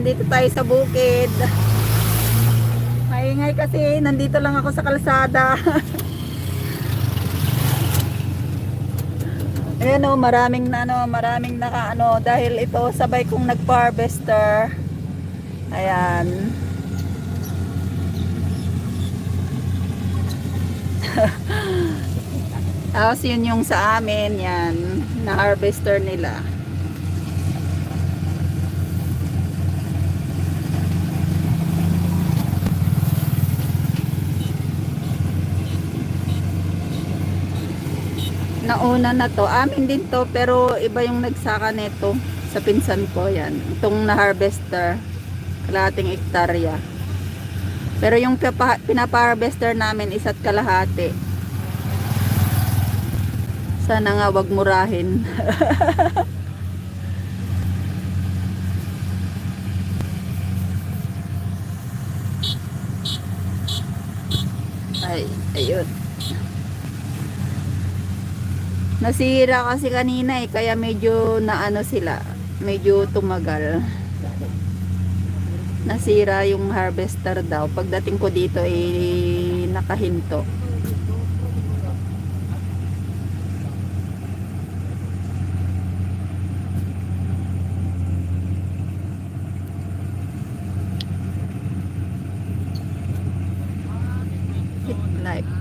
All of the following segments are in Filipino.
Nandito tayo sa bukid. Maingay kasi nandito lang ako sa kalsada. Ayan o, maraming naka dahil ito sabay kong nag-harvester. Ayan. Tapos yun yung sa amin, yan, na harvester nila. Nauna na to, amin din to, pero iba yung nagsaka nito sa pinsan ko, yan. Itong na harvester, kalahating hektarya. Pero yung pinapa-harvester namin isa't kalahati. Sana nga wag murahin. Ay, ayun. Nasira kasi kanina kaya medyo naano sila, medyo tumagal. Nasira yung harvester daw. Pagdating ko dito nakahinto.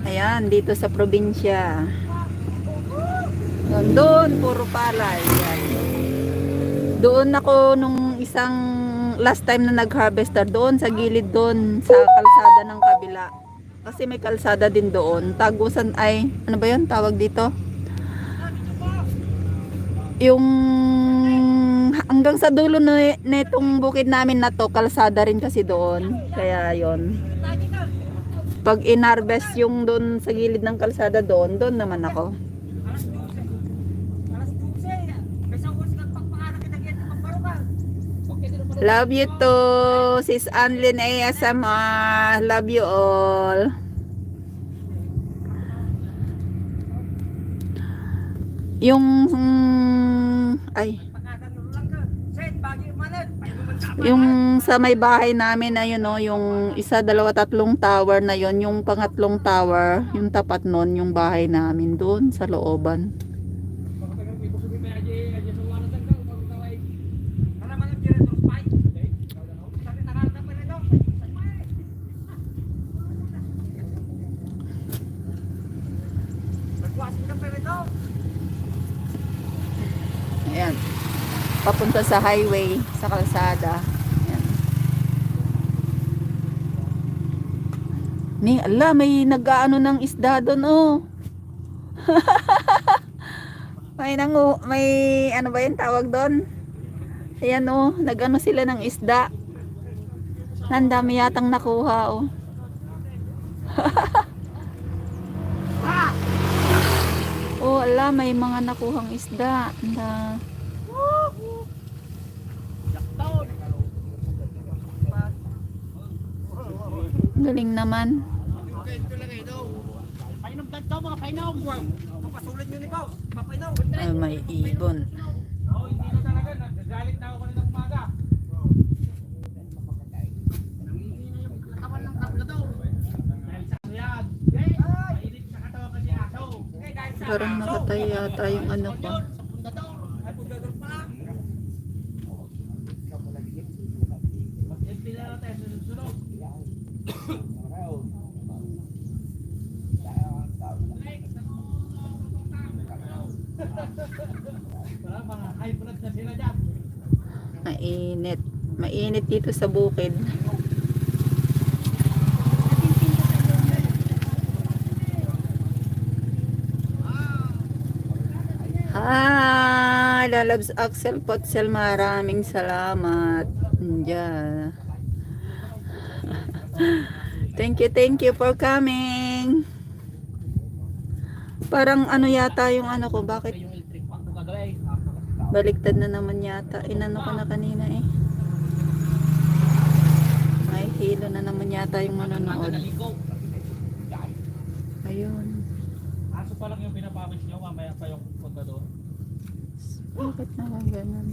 Ayan, dito sa probinsya. Doon, puro palay. Ayan. Doon ako nung isang last time na nag-harvester doon, sa gilid doon, sa kalsada ng kabila. Kasi may kalsada din doon. Tagusan ay, ano ba yun tawag dito? Yung hanggang sa dulo netong bukid namin na to, kalsada rin kasi doon. Kaya yon. Pag in-harvest yung doon sa gilid ng kalsada doon naman ako. Love you too, Sis Anlin ASMR. Love you all. Yung sa may bahay namin na yun, yung isa, dalawa, tatlong tower na yun, yung pangatlong tower, yung tapat nun, yung bahay namin doon sa looban. Ayan, papunta sa highway, sa kalsada. Ayan. May nag-aano ng isda doon, oh. may ano ba yung tawag doon? Ayan, oh, nag-ano sila ng isda. Nandami yatang nakuha, oh. Oh, may mga nakuhang isda na galing naman. Ay, may ibon. Parang nakatay yata yung ano ko. Mainit. Mainit dito sa bukid. Lalabs Axel Potsel, maraming salamat. Diyan. Thank you for coming. Parang ano yata yung ano ko, bakit baliktad na naman yata. Inano ko na kanina eh. May hilo na naman yata yung manonood. Ayun. Aso pa lang yung pinapamis nyo, mamaya pa yung punta doon. Bakit naman ganun?